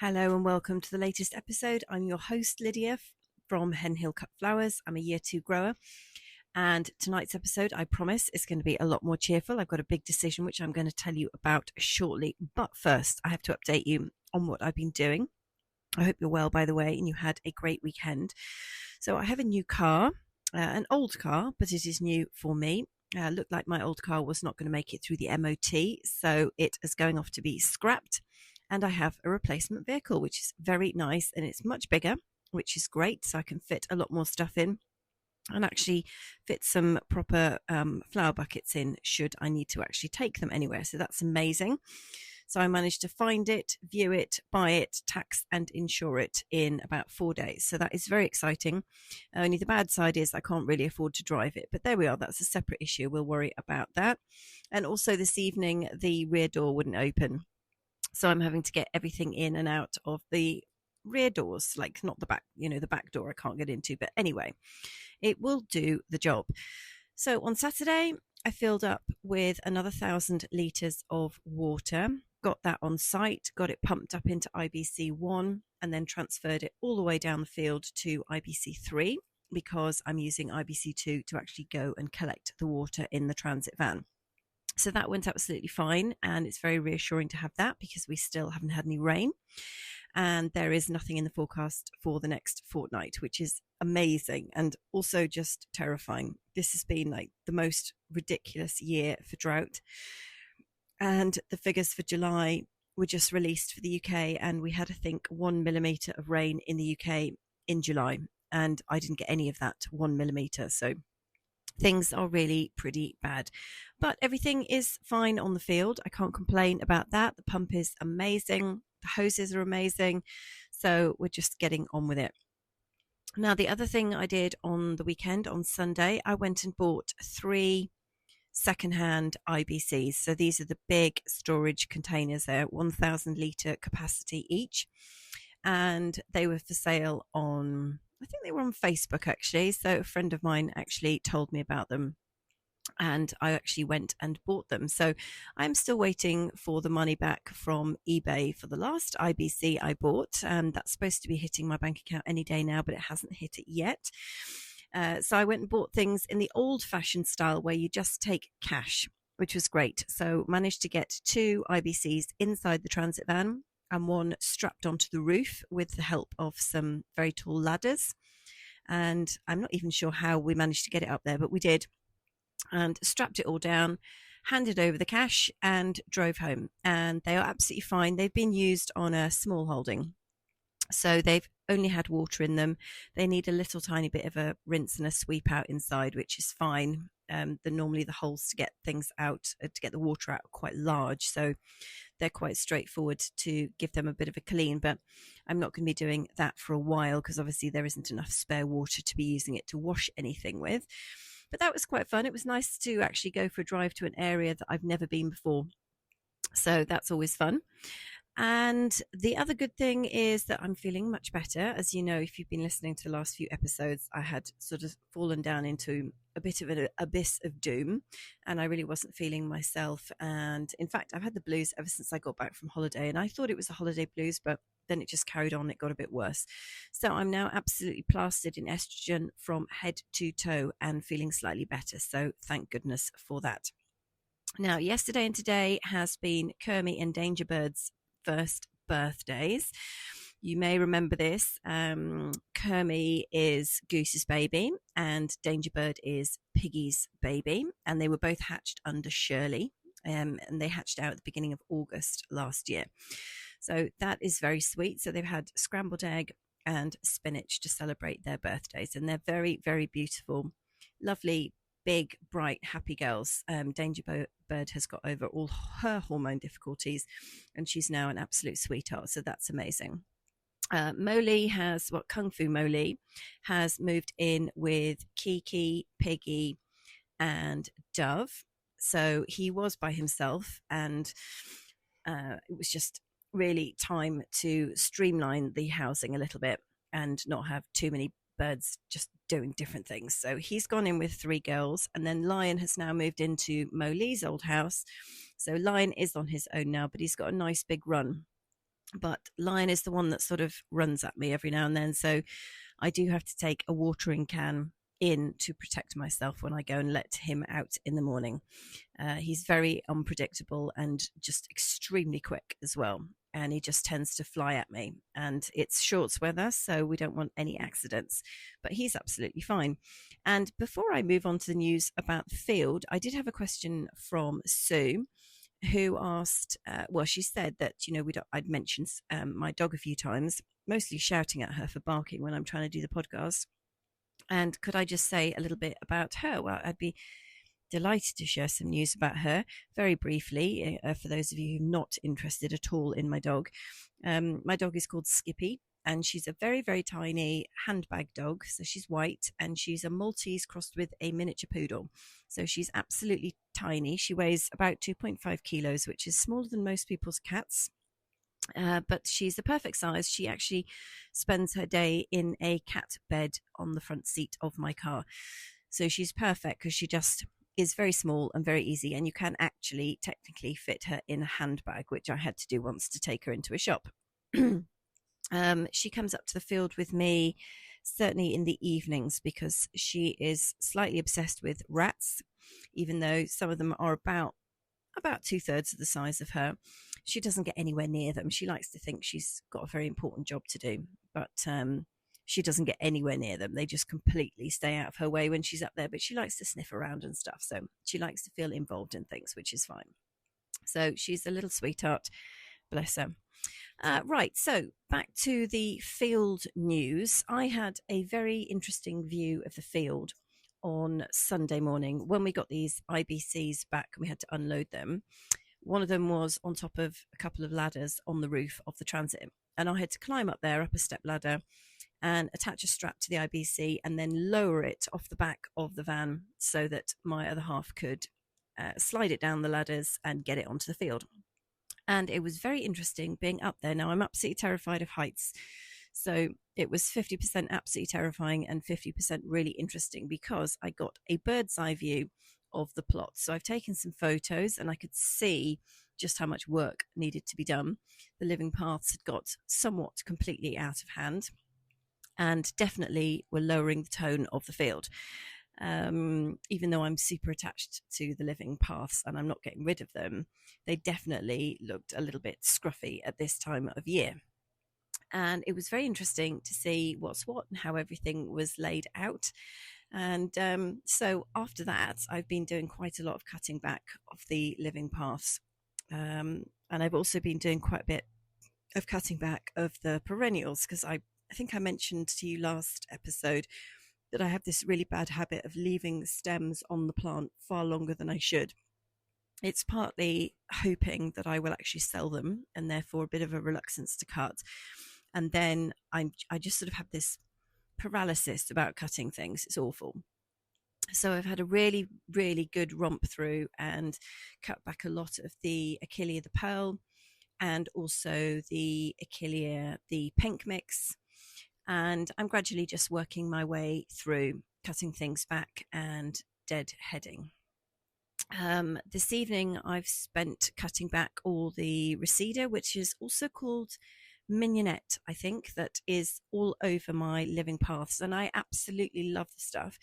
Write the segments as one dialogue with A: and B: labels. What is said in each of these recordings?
A: Hello and welcome to the latest episode. I'm your host, Lydia from Hen Hill Cut Flowers. I'm a year two grower. And tonight's episode, I promise, is going to be a lot more cheerful. I've got a big decision, which I'm going to tell you about shortly. But first, I have to update you on what I've been doing. I hope you're well, by the way, and you had a great weekend. So I have a new car, an old car, but it is new for me. Looked like my old car was not going to make it through the MOT, so it is going off to be scrapped. And I have a replacement vehicle, which is very nice, and it's much bigger, which is great. So I can fit a lot more stuff in and actually fit some proper flower buckets in should I need to actually take them anywhere. So that's amazing. So I managed to find it, view it, buy it, tax and insure it in about 4 days. So that is very exciting. Only the bad side is I can't really afford to drive it. But there we are. That's a separate issue. We'll worry about that. And also this evening, the rear door wouldn't open. So I'm having to get everything in and out of the rear doors, like not the back, the back door I can't get into. But anyway, it will do the job. So on Saturday, I filled up with another 1,000 litres of water, got that on site, got it pumped up into IBC 1, and then transferred it all the way down the field to IBC 3 because I'm using IBC 2 to actually go and collect the water in the transit van. So that went absolutely fine, and it's very reassuring to have that because we still haven't had any rain, and there is nothing in the forecast for the next fortnight, which is amazing and also just terrifying. This has been like the most ridiculous year for drought, and the figures for July were just released for the UK, and we had, I think, 1 millimetre of rain in the UK in July, and I didn't get any of that 1 millimetre. So things are really pretty bad, but everything is fine on the field. I can't complain about that. The pump is amazing. The hoses are amazing. So we're just getting on with it. Now, the other thing I did on the weekend, on Sunday, I went and bought 3 secondhand IBCs. So these are the big storage containers. They're 1,000 litre capacity each. And they were for sale on, I think they were on Facebook actually. So a friend of mine actually told me about them, and I actually went and bought them. So I'm still waiting for the money back from eBay for the last IBC I bought. That's supposed to be hitting my bank account any day now, but it hasn't hit it yet. So I went and bought things in the old-fashioned style where you just take cash, which was great. So managed to get 2 IBCs inside the transit van and 1 strapped onto the roof with the help of some very tall ladders. And I'm not even sure how we managed to get it up there, but we did. And strapped it all down, handed over the cash and drove home. And they are absolutely fine. They've been used on a small holding, so they've only had water in them. They need a little tiny bit of a rinse and a sweep out inside, which is fine. Normally the holes to get things out, to get the water out, are quite large, so they're quite straightforward to give them a bit of a clean. But I'm not going to be doing that for a while because obviously there isn't enough spare water to be using it to wash anything with. But that was quite fun. It was nice to actually go for a drive to an area that I've never been before. So that's always fun. And the other good thing is that I'm feeling much better. As you know, if you've been listening to the last few episodes, I had sort of fallen down into a bit of an abyss of doom, and I really wasn't feeling myself. And in fact, I've had the blues ever since I got back from holiday, and I thought it was the holiday blues, but then it just carried on. It got a bit worse. So I'm now absolutely plastered in estrogen from head to toe and feeling slightly better. So thank goodness for that. Now, yesterday and today has been Kermie and Dangerbird's first birthdays. You may remember this. Kermie is Goose's baby and Dangerbird is Piggy's baby, and they were both hatched under Shirley, and they hatched out at the beginning of August last year. So that is very sweet. So they've had scrambled egg and spinach to celebrate their birthdays, and they're very, very beautiful, lovely, big, bright, happy girls. Dangerbird has got over all her hormone difficulties, and she's now an absolute sweetheart. So that's amazing. Molly has, Kung Fu Molly has moved in with Kiki, Piggy, and Dove. So he was by himself, and it was just really time to streamline the housing a little bit and not have too many birds just doing different things. So he's gone in with 3 girls, and then Lion has now moved into Molly's old house. So Lion is on his own now, but he's got a nice big run. But Lion is the one that sort of runs at me every now and then. So I do have to take a watering can in to protect myself when I go and let him out in the morning. He's very unpredictable and just extremely quick as well. And he just tends to fly at me. And it's shorts weather, so we don't want any accidents. But he's absolutely fine. And before I move on to the news about the field, I did have a question from Sue, who asked, well, she said that, I'd mentioned my dog a few times, mostly shouting at her for barking when I'm trying to do the podcast. And could I just say a little bit about her? Well, I'd be delighted to share some news about her very briefly for those of you who are not interested at all in my dog. My dog is called Skippy, and she's a very, very tiny handbag dog. So she's white, and she's a Maltese crossed with a miniature poodle. So she's absolutely tiny. She weighs about 2.5 kilos, which is smaller than most people's cats. But she's the perfect size. She actually spends her day in a cat bed on the front seat of my car. So she's perfect because she just is very small and very easy, and you can actually technically fit her in a handbag, which I had to do once to take her into a shop. She comes up to the field with me certainly in the evenings because she is slightly obsessed with rats, even though some of them are about 2/3 of the size of her. She doesn't get anywhere near them. She likes to think she's got a very important job to do, but she doesn't get anywhere near them. They just completely stay out of her way when she's up there, but she likes to sniff around and stuff. So she likes to feel involved in things, which is fine. So she's a little sweetheart. Bless her. Right, so back to the field news. I had a very interesting view of the field on Sunday morning when we got these IBCs back and we had to unload them. One of them was on top of a couple of ladders on the roof of the transit, and I had to climb up there, up a step ladder, and attach a strap to the IBC and then lower it off the back of the van so that my other half could slide it down the ladders and get it onto the field. And it was very interesting being up there. Now, I'm absolutely terrified of heights. So it was 50% absolutely terrifying and 50% really interesting because I got a bird's eye view of the plot. So I've taken some photos and I could see just how much work needed to be done. The living paths had got somewhat completely out of hand and definitely were lowering the tone of the field. Even though I'm super attached to the living paths and I'm not getting rid of them, they definitely looked a little bit scruffy at this time of year. And it was very interesting to see what's what and how everything was laid out. And so after that, I've been doing quite a lot of cutting back of the living paths. And I've also been doing quite a bit of cutting back of the perennials because I think I mentioned to you last episode that I have this really bad habit of leaving stems on the plant far longer than I should. It's partly hoping that I will actually sell them and therefore a bit of a reluctance to cut. And then I just sort of have this paralysis about cutting things. It's awful. So I've had a really, really good romp through and cut back a lot of the Achillea the Pearl and also the Achillea the Pink Mix. And I'm gradually just working my way through cutting things back and deadheading. This evening I've spent cutting back all the Reseda, which is also called Mignonette, I think, that is all over my living paths. And I absolutely love the stuff.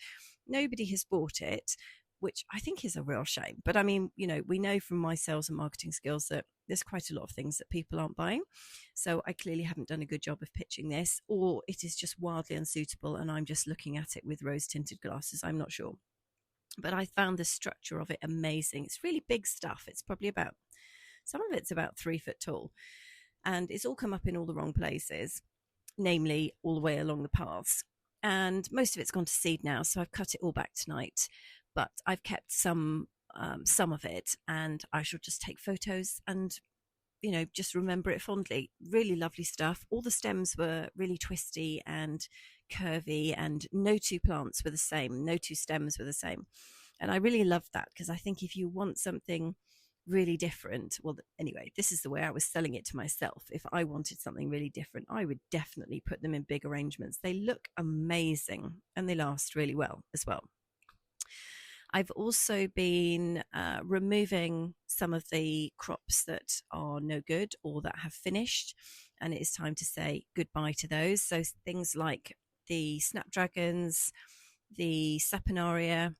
A: Nobody has bought it, which I think is a real shame. But I mean, we know from my sales and marketing skills that there's quite a lot of things that people aren't buying. So I clearly haven't done a good job of pitching this, or it is just wildly unsuitable and I'm just looking at it with rose-tinted glasses. I'm not sure. But I found the structure of it amazing. It's really big stuff. It's probably some of it's about 3 foot tall. And it's all come up in all the wrong places, namely all the way along the paths. And most of it's gone to seed now, so I've cut it all back tonight. But I've kept some of it, and I shall just take photos and, just remember it fondly. Really lovely stuff. All the stems were really twisty and curvy, and no two plants were the same. No two stems were the same. And I really loved that because I think if you want something really different, well, anyway, this is the way I was selling it to myself. If I wanted something really different, I would definitely put them in big arrangements. They look amazing and they last really well as well. I've also been removing some of the crops that are no good or that have finished, and it is time to say goodbye to those. So things like the snapdragons, the saponaria,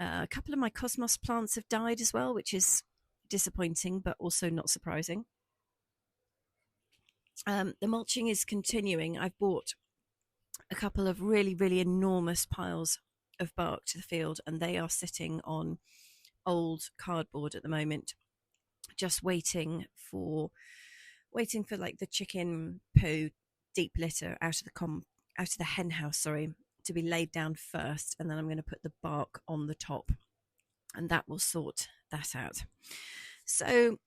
A: a couple of my cosmos plants have died as well, which is disappointing, but also not surprising. The mulching is continuing. I've bought a couple of really, really enormous piles of bark to the field, and they are sitting on old cardboard at the moment, just waiting for like the chicken poo deep litter out of the hen house, sorry, to be laid down first, and then I'm going to put the bark on the top, and that will sort that out. So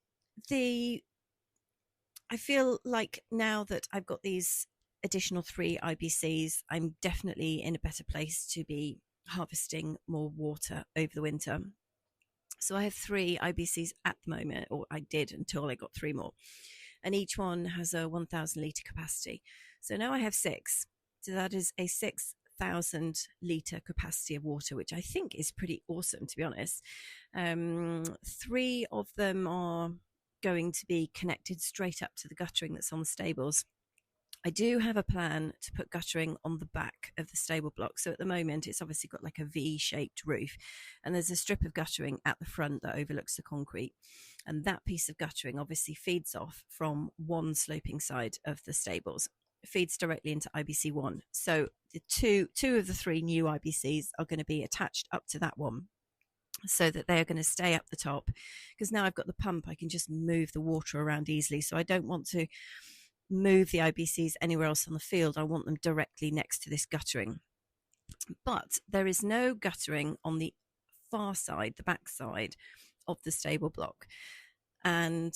A: the I feel like now that I've got these additional 3 IBCs, I'm definitely in a better place to be harvesting more water over the winter. So I have 3 IBCs at the moment, or I did until I got 3 more, and each one has a 1,000 litre capacity. So now I have 6. So that is a 6,000 litre capacity of water, which I think is pretty awesome, to be honest. 3 of them are going to be connected straight up to the guttering that's on the stables. I do have a plan to put guttering on the back of the stable block. So at the moment, it's obviously got like a V-shaped roof, and there's a strip of guttering at the front that overlooks the concrete. And that piece of guttering obviously feeds off from one sloping side of the stables. It feeds directly into IBC1. So the two of the 3 new IBCs are going to be attached up to that one, so that they're going to stay up the top, because now I've got the pump, I can just move the water around easily. So I don't want to move the IBCs anywhere else on the field. I want them directly next to this guttering. But there is no guttering on the far side, the back side of the stable block. And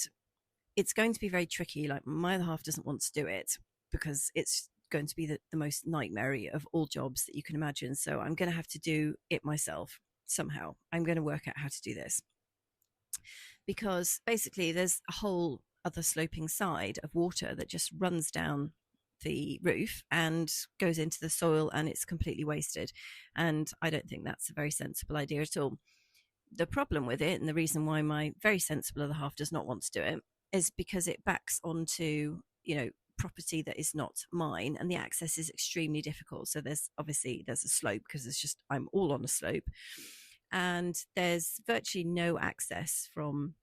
A: it's going to be very tricky. Like, my other half doesn't want to do it because it's going to be the most nightmare of all jobs that you can imagine. So I'm going to have to do it myself somehow. I'm going to work out how to do this, because basically there's a whole other sloping side of water that just runs down the roof and goes into the soil, and it's completely wasted. And I don't think that's a very sensible idea at all. The problem with it, and the reason why my very sensible other half does not want to do it, is because it backs onto, property that is not mine, and the access is extremely difficult. So there's a slope, because I'm all on a slope, and there's virtually no access from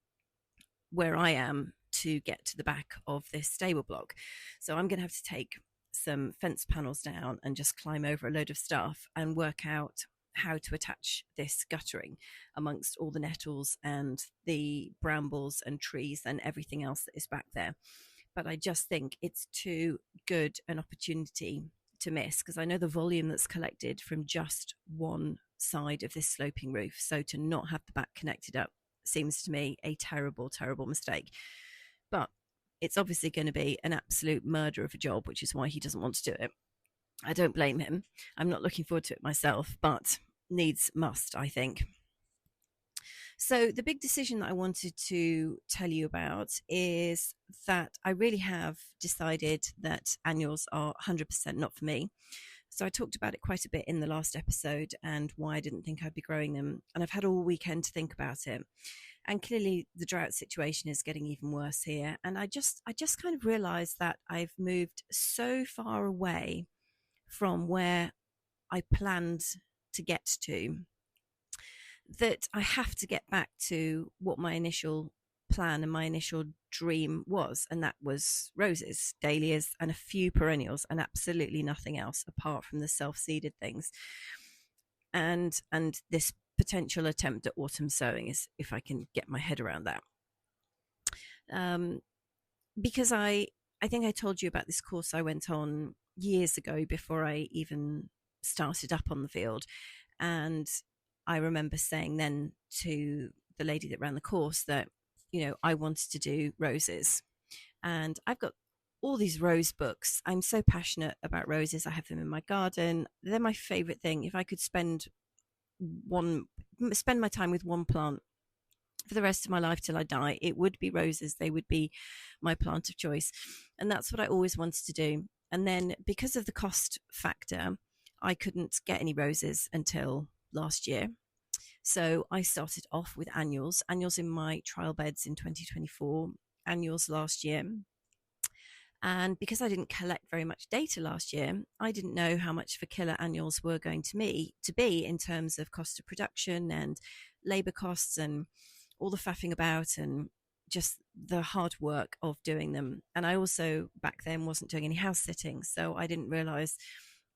A: where I am to get to the back of this stable block. So I'm going to have to take some fence panels down and just climb over a load of stuff and work out how to attach this guttering amongst all the nettles and the brambles and trees and everything else that is back there. But I just think it's too good an opportunity to miss, because I know the volume that's collected from just one side of this sloping roof. So to not have the back connected up seems to me a terrible, terrible mistake. But it's obviously going to be an absolute murder of a job, which is why he doesn't want to do it. I don't blame him. I'm not looking forward to it myself, but needs must, I think. So the big decision that I wanted to tell you about is that I really have decided that annuals are 100% not for me. So I talked about it quite a bit in the last episode, and why I didn't think I'd be growing them. And I've had all weekend to think about it. And clearly the drought situation is getting even worse here. And I just kind of realized that I've moved so far away from where I planned to get to, that I have to get back to what my initial plan and my initial dream was, and that was roses, dahlias, and a few perennials, and absolutely nothing else apart from the self-seeded things, and this potential attempt at autumn sowing, is if I can get my head around that. Because I think I told you about this course I went on years ago before I even started up on the field, and I remember saying then to the lady that ran the course that, I wanted to do roses. And I've got all these rose books. I'm so passionate about roses. I have them in my garden. They're my favorite thing. If I could spend my time with one plant for the rest of my life till I die, it would be roses. They would be my plant of choice. And that's what I always wanted to do. And then because of the cost factor, I couldn't get any roses until last year. So I started off with annuals in my trial beds in 2024, annuals last year. And because I didn't collect very much data last year, I didn't know how much for killer annuals were going to be in terms of cost of production and labor costs and all the faffing about and just the hard work of doing them. And I also back then wasn't doing any house sitting, so I didn't realize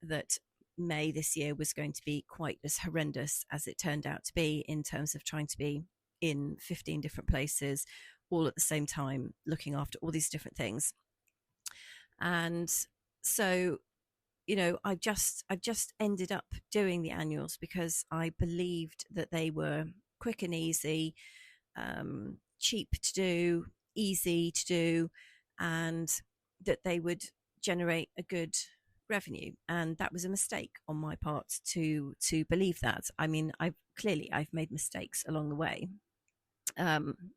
A: that May this year was going to be quite as horrendous as it turned out to be in terms of trying to be in 15 different places all at the same time, looking after all these different things. And so, I've just ended up doing the annuals because I believed that they were quick and easy, cheap to do, easy to do, and that they would generate a good revenue. And that was a mistake on my part to believe that. I mean, I've made mistakes along the way.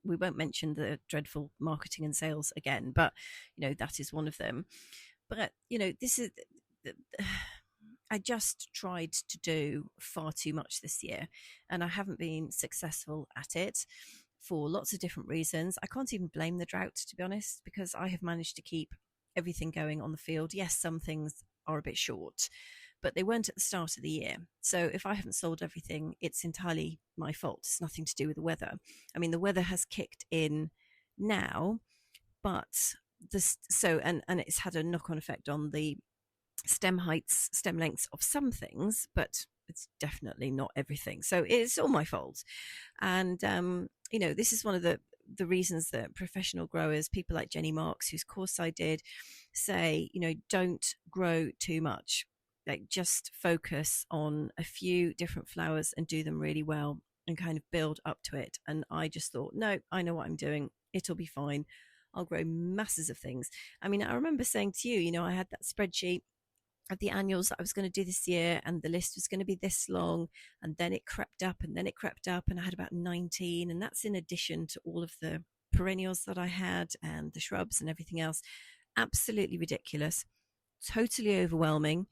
A: We won't mention the dreadful marketing and sales again, but that is one of them. But this is I just tried to do far too much this year, and I haven't been successful at it for lots of different reasons. I can't even blame the drought, to be honest, because I have managed to keep everything going on the field. Yes, some things are a bit short, but they weren't at the start of the year. So if I haven't sold everything, it's entirely my fault. It's nothing to do with the weather. I mean, the weather has kicked in now, but and it's had a knock-on effect on the stem heights, stem lengths of some things, but it's definitely not everything. So it's all my fault. And this is one of the reasons that professional growers, people like Jenny Marks, whose course I did, say, don't grow too much. Like, just focus on a few different flowers and do them really well and kind of build up to it. And I just thought, no, I know what I'm doing. It'll be fine. I'll grow masses of things. I mean, I remember saying to you, I had that spreadsheet of the annuals that I was going to do this year, and the list was going to be this long, and then it crept up and then it crept up, and I had about 19, and that's in addition to all of the perennials that I had and the shrubs and everything else. Absolutely ridiculous, totally overwhelming,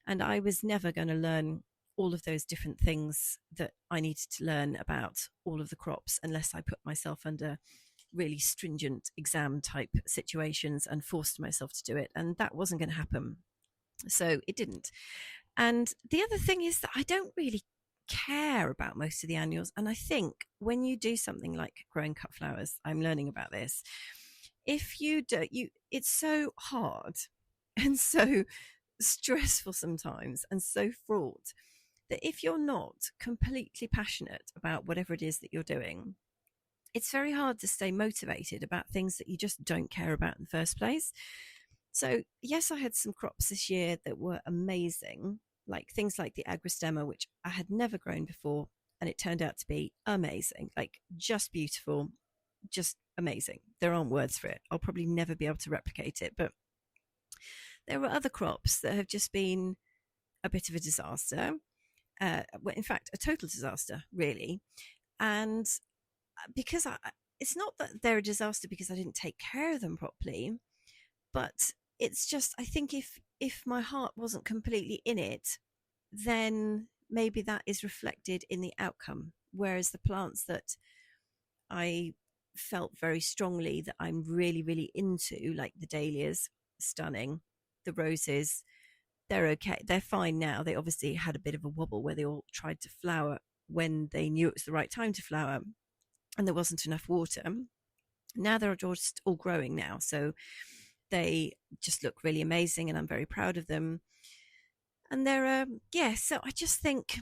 A: and I was never going to learn all of those different things that I needed to learn about all of the crops unless I put myself under really stringent exam type situations and forced myself to do it, and that wasn't going to happen. So it didn't. And the other thing is that I don't really care about most of the annuals. And I think when you do something like growing cut flowers, I'm learning about this. If you do, it's so hard and so stressful sometimes and so fraught that if you're not completely passionate about whatever it is that you're doing, it's very hard to stay motivated about things that you just don't care about in the first place. So yes, I had some crops this year that were amazing, like things like the agrostemma, which I had never grown before, and it turned out to be amazing, like just beautiful, just amazing. There aren't words for it. I'll probably never be able to replicate it, but there were other crops that have just been a bit of a disaster. Well, in fact, a total disaster, really. And because it's not that they're a disaster because I didn't take care of them properly, but it's just, I think if my heart wasn't completely in it, then maybe that is reflected in the outcome. Whereas the plants that I felt very strongly that I'm really, really into, like the dahlias, stunning, the roses, they're okay. They're fine now. They obviously had a bit of a wobble where they all tried to flower when they knew it was the right time to flower and there wasn't enough water. Now they're just all growing now. So they just look really amazing and I'm very proud of them. And they're, so I just think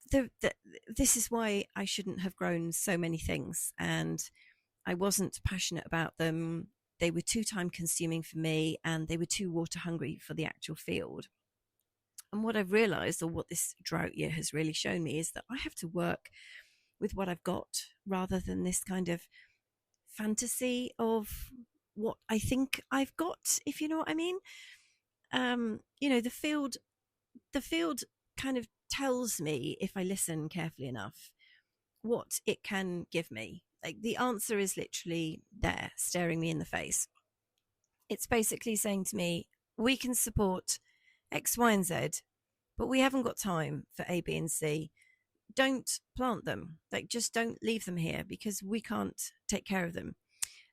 A: this is why I shouldn't have grown so many things. And I wasn't passionate about them. They were too time consuming for me and they were too water hungry for the actual field. And what I've realized, or what this drought year has really shown me, is that I have to work with what I've got rather than this kind of fantasy of what I think I've got, if you know what I mean. The field kind of tells me, if I listen carefully enough, what it can give me. Like, the answer is literally there, staring me in the face. It's basically saying to me, we can support X, Y, and Z, but we haven't got time for A, B, and C. don't plant them. Like, just don't leave them here because we can't take care of them.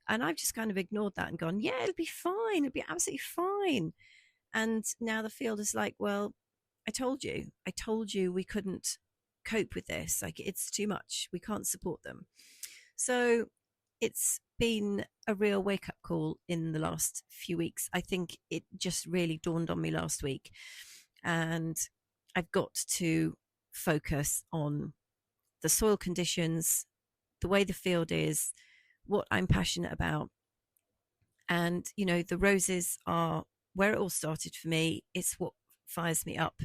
A: And I've just kind of ignored that and gone, yeah, it'll be fine. It'll be absolutely fine. And now the field is like, well, I told you we couldn't cope with this. Like, it's too much. We can't support them. So it's been a real wake up call in the last few weeks. I think it just really dawned on me last week. And I've got to focus on the soil conditions, the way the field is, what I'm passionate about. And, you know, the roses are where it all started for me. It's what fires me up.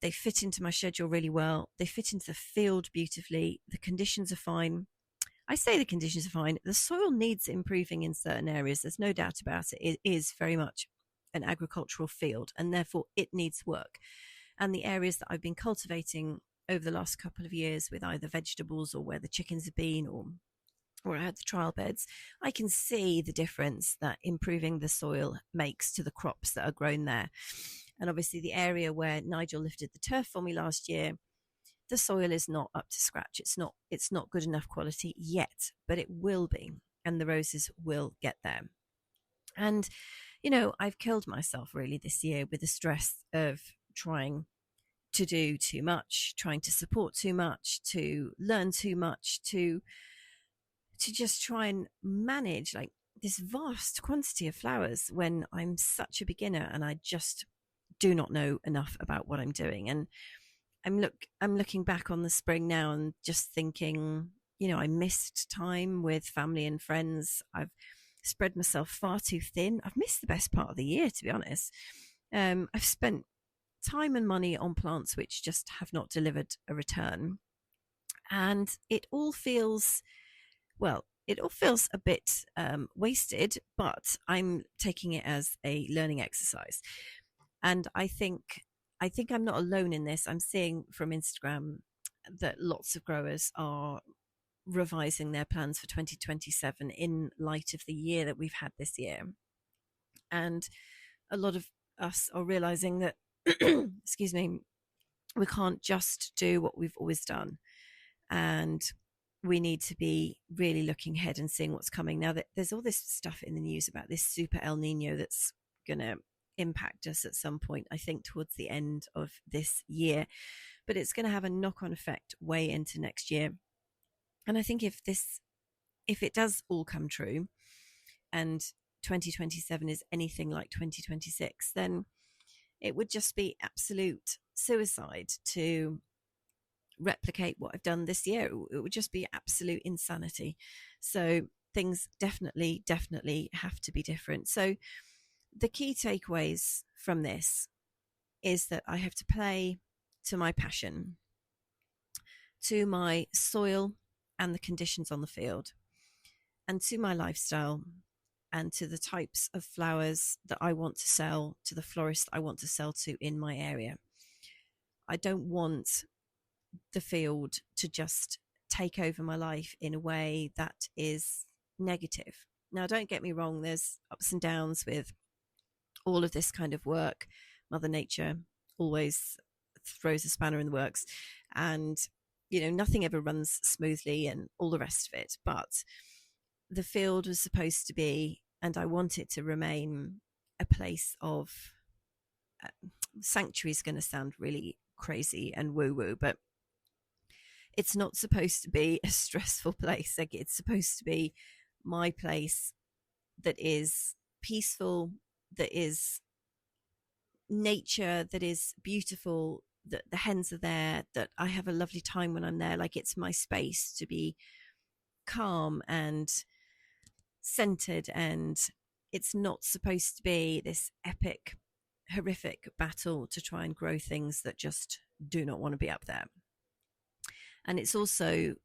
A: They fit into my schedule really well. They fit into the field beautifully. The conditions are fine. I say the conditions are fine. The soil needs improving in certain areas. There's no doubt about it. It is very much an agricultural field, and therefore it needs work. And the areas that I've been cultivating over the last couple of years with either vegetables or where the chickens have been, or I had the trial beds, I can see the difference that improving the soil makes to the crops that are grown there. And obviously the area where Nigel lifted the turf for me last year, the soil is not up to scratch. It's not good enough quality yet, but it will be, and the roses will get there. And, you know, I've killed myself really this year with the stress of trying to do too much, trying to support too much, to learn too much, to just try and manage like this vast quantity of flowers when I'm such a beginner and I just do not know enough about what I'm doing. And I'm looking back on the spring now and just thinking, you know, I missed time with family and friends. I've spread myself far too thin. I've missed the best part of the year, to be honest. I've spent time and money on plants which just have not delivered a return. And it all feels, well, it all feels a bit wasted, but I'm taking it as a learning exercise. And I think I'm not alone in this. I'm seeing from Instagram that lots of growers are revising their plans for 2027 in light of the year that we've had this year. And a lot of us are realizing that, excuse me, we can't just do what we've always done. And we need to be really looking ahead and seeing what's coming. Now that there's all this stuff in the news about this super El Nino that's going to impact us at some point, I think towards the end of this year, but it's going to have a knock-on effect way into next year. And I think if it does all come true and 2027 is anything like 2026, then it would just be absolute suicide to replicate what I've done this year. It would just be absolute insanity. So things definitely have to be different. So the key takeaways from this is that I have to play to my passion, to my soil and the conditions on the field, and to my lifestyle, and to the types of flowers that I want to sell, to the florist I want to sell to in my area. I don't want the field to just take over my life in a way that is negative. Now, don't get me wrong, there's ups and downs with all of this kind of work. Mother Nature always throws a spanner in the works, and you know, nothing ever runs smoothly and all the rest of it. But the field was supposed to be, and I want it to remain, a place of sanctuary is going to sound really crazy and woo-woo, but it's not supposed to be a stressful place. Like, it's supposed to be my place that is peaceful, that is nature, that is beautiful, that the hens are there, that I have a lovely time when I'm there. Like, it's my space to be calm and centered, and it's not supposed to be this epic, horrific battle to try and grow things that just do not want to be up there. And it's also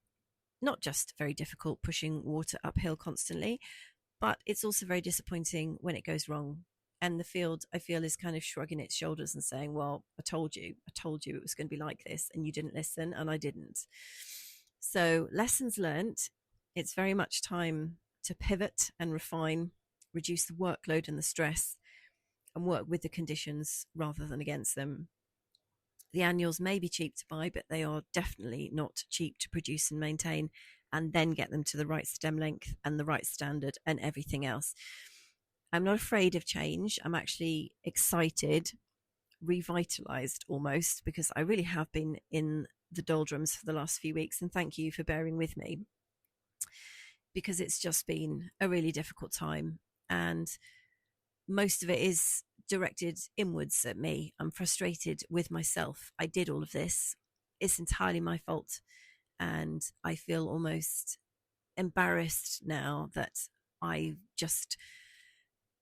A: not just very difficult pushing water uphill constantly, but it's also very disappointing when it goes wrong. And the field, I feel, is kind of shrugging its shoulders and saying, well, I told you it was going to be like this, and you didn't listen, and I didn't. So lessons learned. It's very much time to pivot and refine, reduce the workload and the stress, and work with the conditions rather than against them. The annuals may be cheap to buy, but they are definitely not cheap to produce and maintain, and then get them to the right stem length and the right standard and everything else. I'm not afraid of change. I'm actually excited, revitalized almost, because I really have been in the doldrums for the last few weeks. And thank you for bearing with me, because it's just been a really difficult time. And most of it is directed inwards at me. I'm frustrated with myself. I did all of this. It's entirely my fault. And I feel almost embarrassed now that I just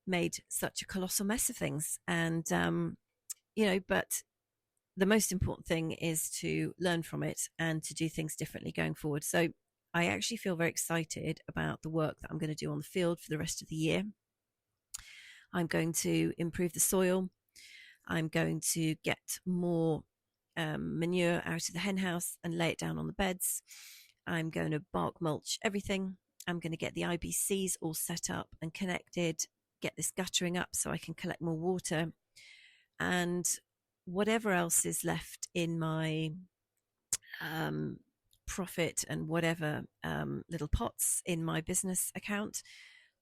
A: made such a colossal mess of things. And, but the most important thing is to learn from it and to do things differently going forward. So I actually feel very excited about the work that I'm going to do on the field for the rest of the year. I'm going to improve the soil. I'm going to get more manure out of the hen house and lay it down on the beds. I'm going to bark mulch everything. I'm going to get the IBCs all set up and connected, get this guttering up so I can collect more water. And whatever else is left in my profit and whatever little pots in my business account,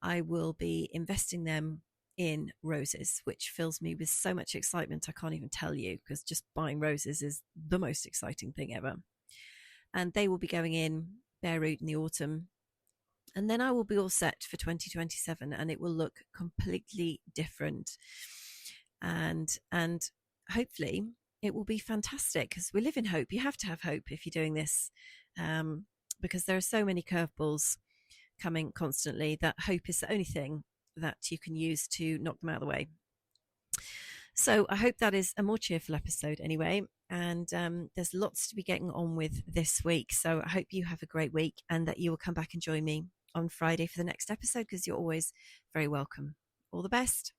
A: I will be investing them in roses, which fills me with so much excitement I can't even tell you, because just buying roses is the most exciting thing ever. And they will be going in bare root in the autumn, and then I will be all set for 2027, and it will look completely different. And hopefully it will be fantastic, because we live in hope. You have to have hope if you're doing this, because there are so many curveballs coming constantly that hope is the only thing that you can use to knock them out of the way. So I hope that is a more cheerful episode anyway. And there's lots to be getting on with this week. So I hope you have a great week, and that you will come back and join me on Friday for the next episode, because you're always very welcome. All the best.